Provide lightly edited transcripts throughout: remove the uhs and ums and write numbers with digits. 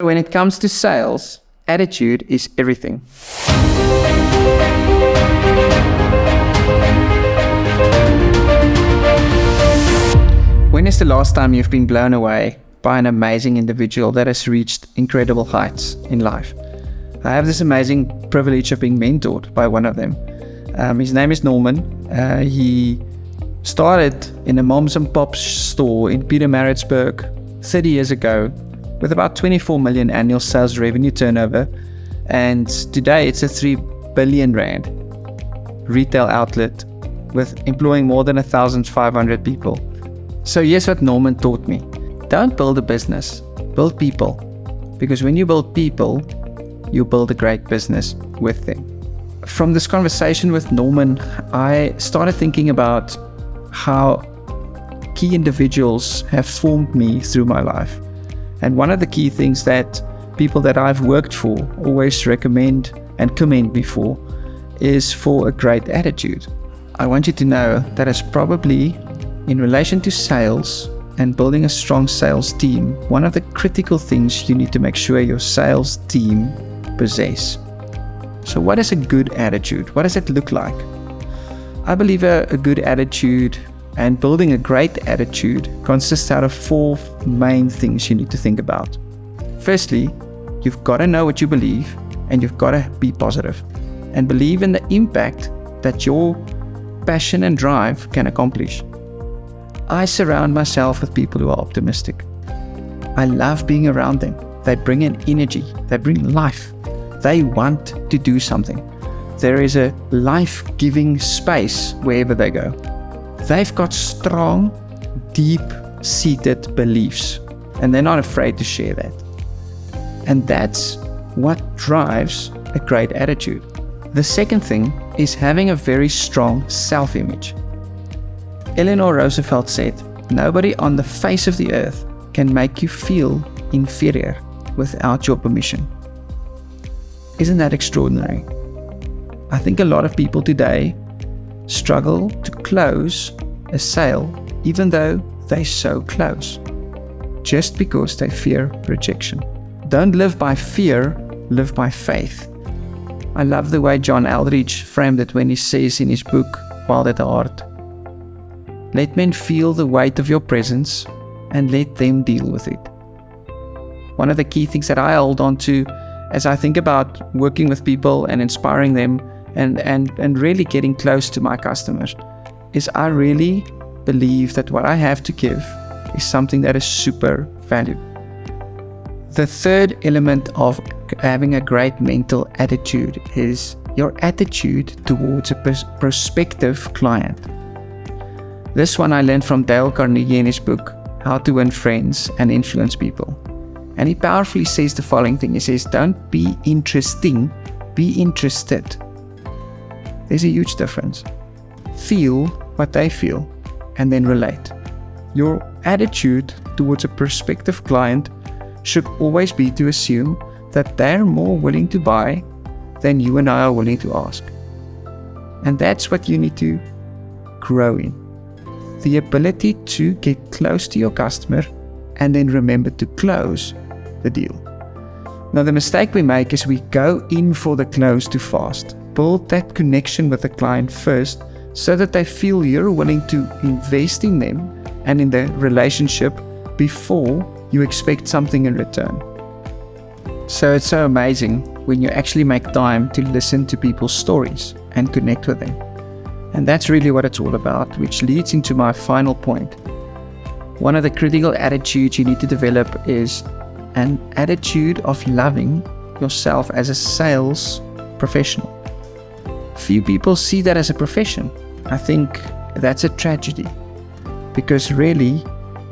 When it comes to sales, attitude is everything. When is the last time you've been blown away by an amazing individual that has reached incredible heights in life? I have this amazing privilege of being mentored by one of them. His name is Norman. He started in a moms and pops store in Pietermaritzburg 30 years ago with about 24 million annual sales revenue turnover, and today it's a 3 billion rand retail outlet with employing more than 1,500 people. So here's what Norman taught me. Don't build a business, build people. Because when you build people, you build a great business with them. From this conversation with Norman, I started thinking about how key individuals have formed me through my life. And one of the key things that people that I've worked for always recommend and commend me for is for a great attitude. I want you to know that it's probably in relation to sales and building a strong sales team, one of the critical things you need to make sure your sales team possess. So what is a good attitude? What does it look like? I believe a good attitude and building a great attitude consists out of 4 main things you need to think about. Firstly, you've got to know what you believe, and you've got to be positive and believe in the impact that your passion and drive can accomplish. I surround myself with people who are optimistic. I love being around them. They bring in energy. They bring life. They want to do something. There is a life-giving space wherever they go. They've got strong, deep-seated beliefs, and they're not afraid to share that. And that's what drives a great attitude. The second thing is having a very strong self-image. Eleanor Roosevelt said, "Nobody on the face of the earth can make you feel inferior without your permission." Isn't that extraordinary? I think a lot of people today struggle to close a sale even though they're so close, just because they fear rejection. Don't live by fear, live by faith. I love the way John Eldridge framed it when he says in his book, Wild at Heart, "Let men feel the weight of your presence and let them deal with it." One of the key things that I hold on to as I think about working with people and inspiring them and really getting close to my customers is I really believe that what I have to give is something that is super valuable. The third element of having a great mental attitude is your attitude towards a prospective client. This one I learned from Dale Carnegie in his book, How to Win Friends and Influence People. And he powerfully says the following thing. He says, don't be interesting, be interested. There's a huge difference. Feel what they feel and then relate. Your attitude towards a prospective client should always be to assume that they're more willing to buy than you and I are willing to ask. And that's what you need to grow in. The ability to get close to your customer and then remember to close the deal. Now, the mistake we make is we go in for the close too fast. Build that connection with the client first so that they feel you're willing to invest in them and in the relationship before you expect something in return. So it's so amazing when you actually make time to listen to people's stories and connect with them. And that's really what it's all about, which leads into my final point. One of the critical attitudes you need to develop is an attitude of loving yourself as a sales professional. Few people see that as a profession. I think that's a tragedy, because really,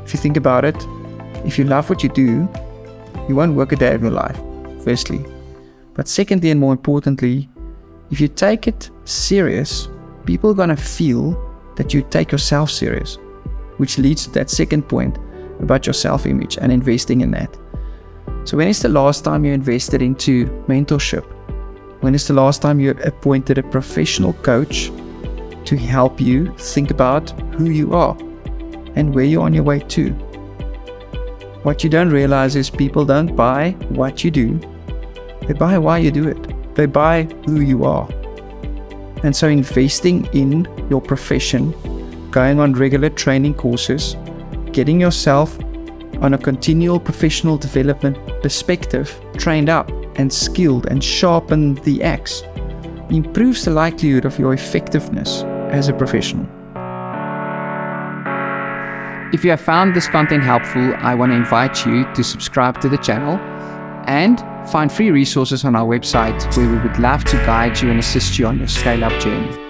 if you think about it, if you love what you do, you won't work a day of your life, firstly. But secondly, and more importantly, if you take it serious, people are going to feel that you take yourself serious, which leads to that second point about your self-image and investing in that. So when is the last time you invested into mentorship? When is the last time you appointed a professional coach to help you think about who you are and where you're on your way to? What you don't realize is people don't buy what you do, they buy why you do it. They buy who you are. And so investing in your profession, going on regular training courses, getting yourself on a continual professional development perspective, trained up and skilled and sharpened the axe, improves the likelihood of your effectiveness as a professional. If you have found this content helpful, I want to invite you to subscribe to the channel and find free resources on our website where we would love to guide you and assist you on your scale-up journey.